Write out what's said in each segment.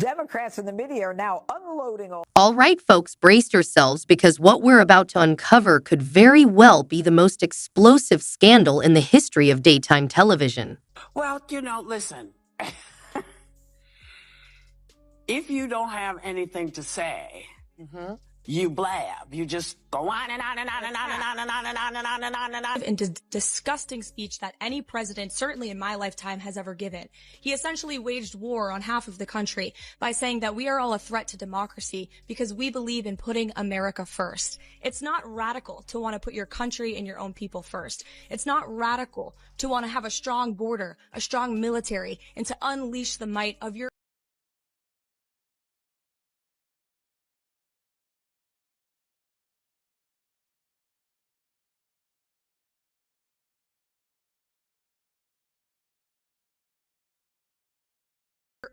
Democrats in the media are now unloading all. All right, folks, brace yourselves because what we're about to uncover could very well be the most explosive scandal in the history of daytime television. Well, listen. If you don't have anything to say, you blab. You just go on and on and on and on and on and on and on and on and on and on. Into disgusting speech that any president, certainly in my lifetime, has ever given. He essentially waged war on half of the country by saying that we are all a threat to democracy because we believe in putting America first. It's not radical to want to put your country and your own people first. It's not radical to want to have a strong border, a strong military, and to unleash the might of your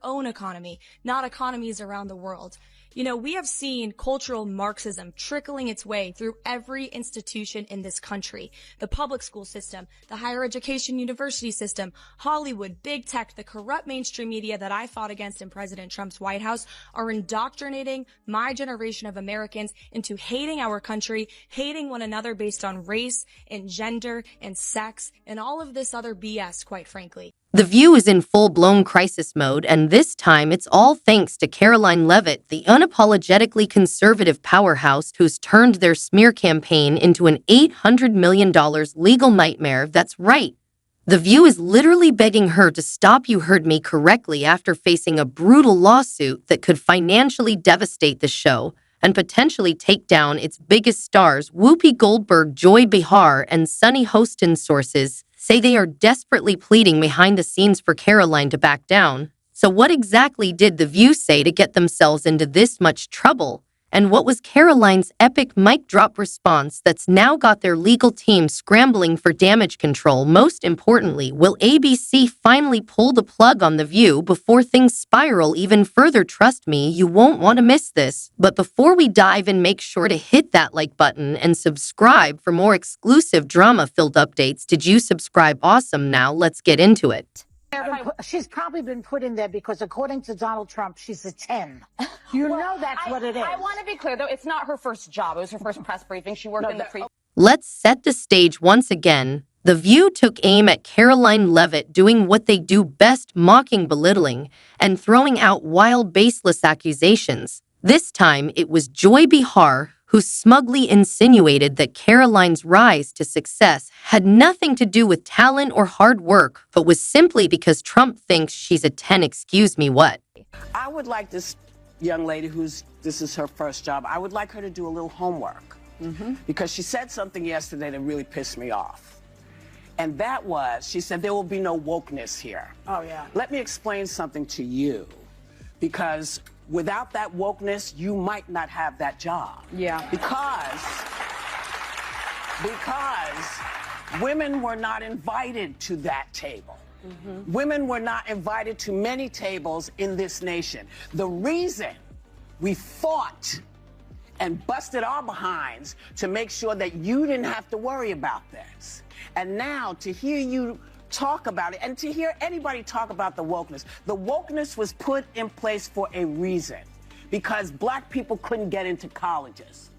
own economy, not economies around the world. We have seen cultural Marxism trickling its way through every institution in this country. The public school system, the higher education university system, Hollywood, big tech, the corrupt mainstream media that I fought against in President Trump's White House are indoctrinating my generation of Americans into hating our country, hating one another based on race and gender and sex and all of this other BS, quite frankly. The View is in full-blown crisis mode, and this time it's all thanks to Karoline Leavitt, the unapologetically conservative powerhouse who's turned their smear campaign into an $800 million legal nightmare. That's right. The View is literally begging her to stop. You heard me correctly, after facing a brutal lawsuit that could financially devastate the show and potentially take down its biggest stars. Whoopi Goldberg, Joy Behar, and Sunny Hostin. Sources say they are desperately pleading behind the scenes for Karoline to back down. So what exactly did The View say to get themselves into this much trouble? And what was Karoline's epic mic drop response that's now got their legal team scrambling for damage control? Most importantly, will ABC finally pull the plug on The View before things spiral even further? Trust me, you won't want to miss this. But before we dive in, make sure to hit that like button and subscribe for more exclusive drama-filled updates. Did you subscribe? Awesome. Now let's get into it. She's probably been put in there because, according to Donald Trump, she's a 10. You know that's what it is. I want to be clear, though. It's not her first job. It was her first press briefing. She worked in the pre. Let's set the stage once again. The View took aim at Karoline Leavitt doing what they do best, mocking, belittling, and throwing out wild, baseless accusations. This time, it was Joy Behar who smugly insinuated that Karoline's rise to success had nothing to do with talent or hard work, but was simply because Trump thinks she's a 10. Excuse me, what? I would like this young lady this is her first job, I would like her to do a little homework. Because she said something yesterday that really pissed me off. And that was, she said, there will be no wokeness here. Oh, yeah. Let me explain something to you. Because without that wokeness, you might not have that job. Yeah. Because women were not invited to that table. Women were not invited to many tables in this nation. The reason we fought and busted our behinds to make sure that you didn't have to worry about this. And now to hear you talk about it and to hear anybody talk about the wokeness was put in place for a reason. Because black people couldn't get into colleges.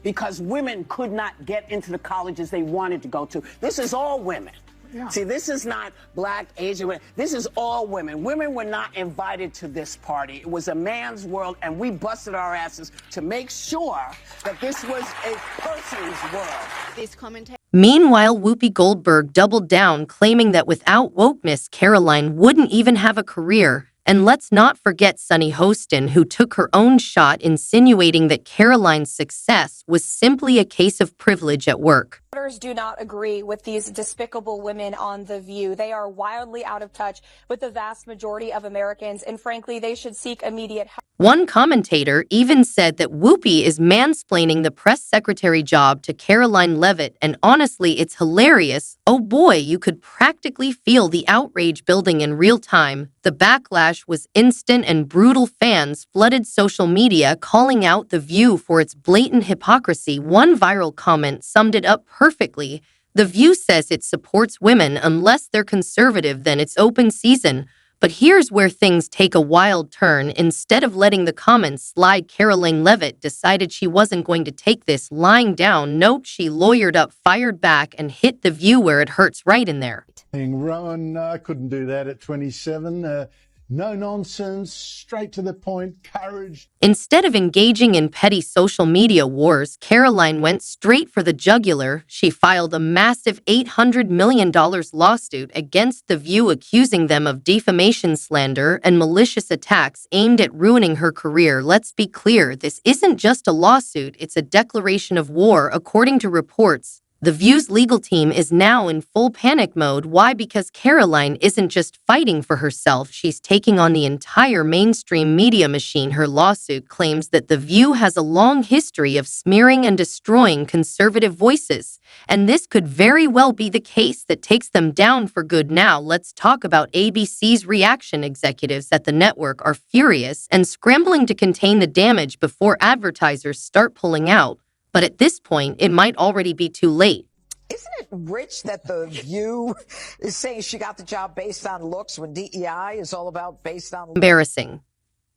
Because women could not get into the colleges they wanted to go to. This is all women. Yeah. See, this is not black, Asian women. This is all women. Women were not invited to this party. It was a man's world, and we busted our asses to make sure that this was a person's world. These commentators. Meanwhile, Whoopi Goldberg doubled down, claiming that without wokeness, Karoline wouldn't even have a career. And let's not forget Sunny Hostin, who took her own shot, insinuating that Karoline's success was simply a case of privilege at work. Voters do not agree with these despicable women on The View. They are wildly out of touch with the vast majority of Americans, and frankly, they should seek immediate help. One commentator even said that Whoopi is mansplaining the press secretary job to Karoline Leavitt, and honestly, it's hilarious. Oh boy, you could practically feel the outrage building in real time. The backlash was instant and brutal. Fans flooded social media, calling out The View for its blatant hypocrisy. One viral comment summed it up perfectly. The View says it supports women unless they're conservative, then it's open season. But here's where things take a wild turn. Instead of letting the comments slide, Karoline Leavitt decided she wasn't going to take this lying down. Nope, she lawyered up, fired back, and hit The View where it hurts, right in there. Rowan, I couldn't do that at 27. No nonsense, straight to the point, courage. Instead of engaging in petty social media wars, Karoline went straight for the jugular. She filed a massive $800 million lawsuit against The View, accusing them of defamation, slander, and malicious attacks aimed at ruining her career. Let's be clear, this isn't just a lawsuit, it's a declaration of war, according to reports. The View's legal team is now in full panic mode. Why? Because Karoline isn't just fighting for herself, she's taking on the entire mainstream media machine. Her lawsuit claims that The View has a long history of smearing and destroying conservative voices, and this could very well be the case that takes them down for good. Now, let's talk about ABC's reaction. Executives at the network are furious and scrambling to contain the damage before advertisers start pulling out. But at this point, it might already be too late. Isn't it rich that The View is saying she got the job based on looks when DEI is all about based on looks? Embarrassing.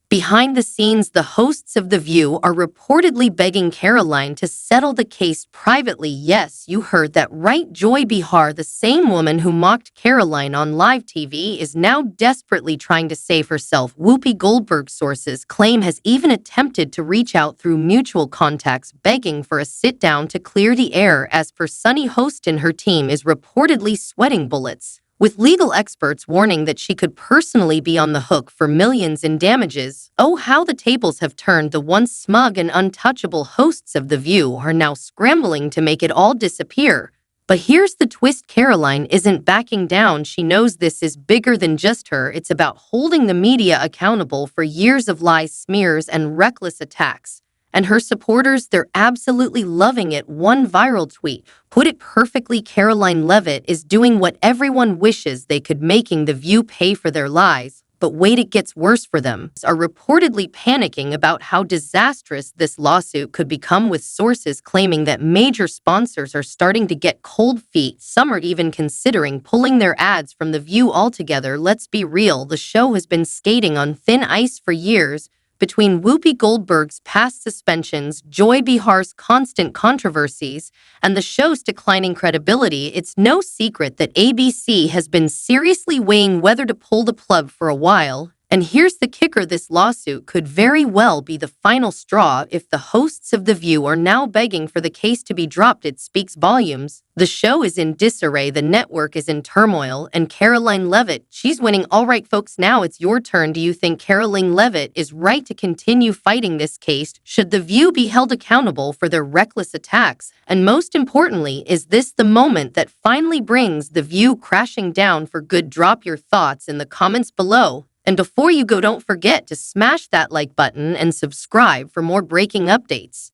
Behind the scenes, the hosts of The View are reportedly begging Karoline to settle the case privately. Yes, you heard that right. Joy Behar, the same woman who mocked Karoline on live TV, is now desperately trying to save herself. Whoopi Goldberg's sources claim has even attempted to reach out through mutual contacts, begging for a sit-down to clear the air. As for Sunny Hostin, her team is reportedly sweating bullets, with legal experts warning that she could personally be on the hook for millions in damages. Oh, how the tables have turned. The once smug and untouchable hosts of The View are now scrambling to make it all disappear. But here's the twist: Karoline isn't backing down. She knows this is bigger than just her. It's about holding the media accountable for years of lies, smears, and reckless attacks. And her supporters, they're absolutely loving it. One viral tweet put it perfectly: Karoline Leavitt is doing what everyone wishes they could, making The View pay for their lies. But wait, it gets worse for them. Are reportedly panicking about how disastrous this lawsuit could become, with sources claiming that major sponsors are starting to get cold feet. Some are even considering pulling their ads from The View altogether. Let's be real, the show has been skating on thin ice for years. Between Whoopi Goldberg's past suspensions, Joy Behar's constant controversies, and the show's declining credibility, it's no secret that ABC has been seriously weighing whether to pull the plug for a while. And here's the kicker: this lawsuit could very well be the final straw. If the hosts of The View are now begging for the case to be dropped, it speaks volumes. The show is in disarray, the network is in turmoil, and Karoline Leavitt, she's winning. All right, folks, now it's your turn. Do you think Karoline Leavitt is right to continue fighting this case? Should The View be held accountable for their reckless attacks? And most importantly, is this the moment that finally brings The View crashing down for good? Drop your thoughts in the comments below. And before you go, don't forget to smash that like button and subscribe for more breaking updates.